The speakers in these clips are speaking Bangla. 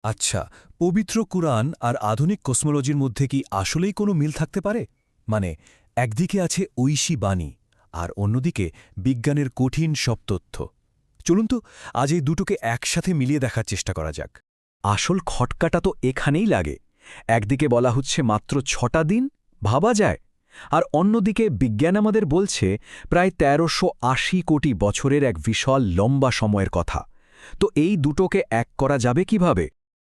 আচ্ছা, পবিত্র কুরআন আর আধুনিক কসমোলজির মধ্যে কি আসলেই কোনো মিল থাকতে পারে? মানে, একদিকে আছে ঐশী বাণী, আর অন্যদিকে বিজ্ঞানের কঠিন সব তথ্য। চলুন তো আজ এই দুটোকে একসাথে মিলিয়ে দেখার চেষ্টা করা যাক। আসল খটকাটা তো এখানেই লাগে। একদিকে বলা হচ্ছে মাত্র ৬টা দিন, ভাবা যায়, আর অন্যদিকে বিজ্ঞান আমাদের বলছে প্রায় ১৩৮০ কোটি বছরের এক বিশাল লম্বা সময়ের কথা। তো এই দুটোকে এক করা যাবে কিভাবে?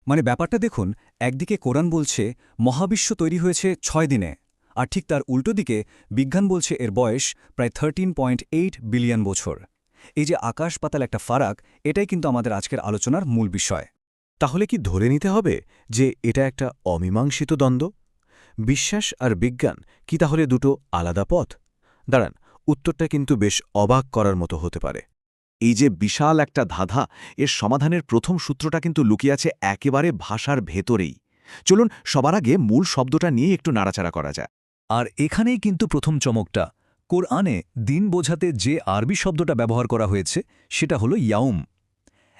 মানে ব্যাপারটা দেখুন, একদিকে কোরআন বলছে মহাবিশ্ব তৈরি হয়েছে ৬ দিনে, আর ঠিক তার উল্টো দিকে বিজ্ঞান বলছে এর বয়স প্রায় 13.8 বিলিয়ন বছর। এই যে আকাশ পাতাল একটা ফারাক, এটাই কিন্তু আমাদের আজকের আলোচনার মূল বিষয়। তাহলে কি ধরে নিতে হবে যে এটা একটা অমীমাংসিত দ্বন্দ্ব? বিশ্বাস আর বিজ্ঞান কি তাহলে দুটো আলাদা পথ? দাঁড়ান, উত্তরটা কিন্তু বেশ অবাক করার মতো হতে পারে। এই যে বিশাল একটা ধাঁধা, এর সমাধানের প্রথম সূত্রটা কিন্তু লুকিয়ে আছে একেবারে ভাষার ভেতরেই। চলুন সবার আগে মূল শব্দটা নিয়ে একটু নাড়াচাড়া করা যায়। আর এখানেই কিন্তু প্রথম চমকটা। কোরআনে দিন বোঝাতে যে আরবি শব্দটা ব্যবহার করা হয়েছে সেটা হলো ইয়াউম।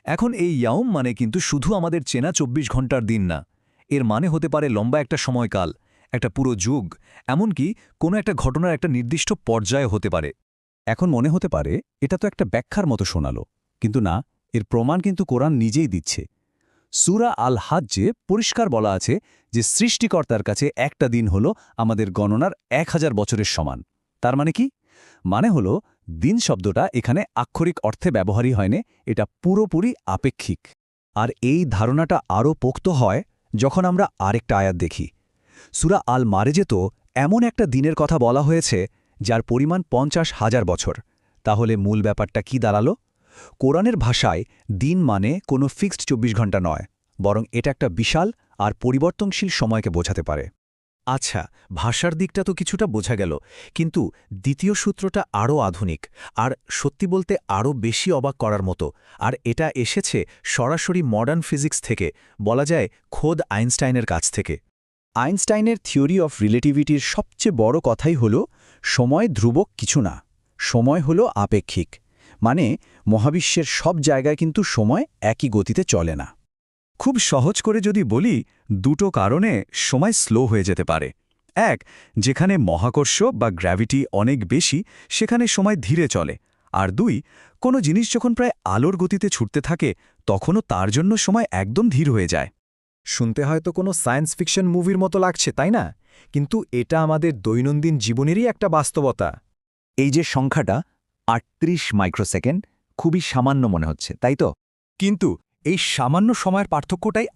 এখন এই ইয়াউম মানে কিন্তু শুধু আমাদের চেনা ২৪ ঘন্টার দিন না। এর মানে হতে পারে লম্বা একটা সময়কাল, একটা পুরো যুগ, এমনকি কোনো একটা ঘটনার একটা নির্দিষ্ট পর্যায়ে হতে পারে। এখন মনে হতে পারে এটা তো একটা ব্যাখ্যার মতো শোনালো, কিন্তু না, এর প্রমাণ কিন্তু কোরআন নিজেই দিচ্ছে। সূরা আল হাজ্জে পরিষ্কার বলা আছে যে সৃষ্টিকর্তার কাছে একটা দিন হলো আমাদের গণনার ১,০০০ বছরের সমান। তার মানে কি? মানে হলো দিন শব্দটা এখানে আক্ষরিক অর্থে ব্যবহারই হয়নি, এটা পুরোপুরি আপেক্ষিক। আর এই ধারণাটা আরও পোক্ত হয় যখন আমরা আরেকটা আয়াত দেখি। সূরা আল মারেজে তো এমন একটা দিনের কথা বলা হয়েছে যার পরিমাণ ৫০,০০০ বছর। তাহলে মূল ব্যাপারটা কি দাঁড়ালো? কোরআনের ভাষায় দিন মানে কোনো ফিক্সড ২৪ ঘন্টা নয়, বরং এটা একটা বিশাল আর পরিবর্তনশীল সময়কে বোঝাতে পারে। আচ্ছা, ভাষার দিকটা তো কিছুটা বোঝা গেল, কিন্তু দ্বিতীয় সূত্রটা আরও আধুনিক, আর সত্যি বলতে আরও বেশি অবাক করার মতো। আর এটা এসেছে সরাসরি মডার্ন ফিজিক্স থেকে, বলা যায় খোদ আইনস্টাইনের কাছ থেকে। আইনস্টাইনের থিওরি অফ রিলেটিভিটির সবচেয়ে বড় কথাই হল সময় ধ্রুবক কিছু না, সময় হল আপেক্ষিক। মানে মহাবিশ্বের সব জায়গায় কিন্তু সময় একই গতিতে চলে না। খুব সহজ করে যদি বলি, দুটো কারণে সময় স্লো হয়ে যেতে পারে। এক, যেখানে মহাকর্ষ বা গ্র্যাভিটি অনেক বেশি সেখানে সময় ধীরে চলে। আর দুই, কোনো জিনিস যখন প্রায় আলোর গতিতে ছুটতে থাকে তখনও তার জন্য সময় একদম ধীর হয়ে যায়। শুনতে হয়তো কোনো সায়েন্স ফিকশন মুভির মতো লাগছে, তাই না? কিন্তু এটা আমাদের দৈনন্দিন জীবনেরই একটা বাস্তবতা। এই যে সংখ্যাটা ৩৮ মাইক্রোসেকেন্ড খুবই সামান্য মনে হচ্ছে, তাই তো? কিন্তু এই সামান্য সময়ের পার্থক্যটাই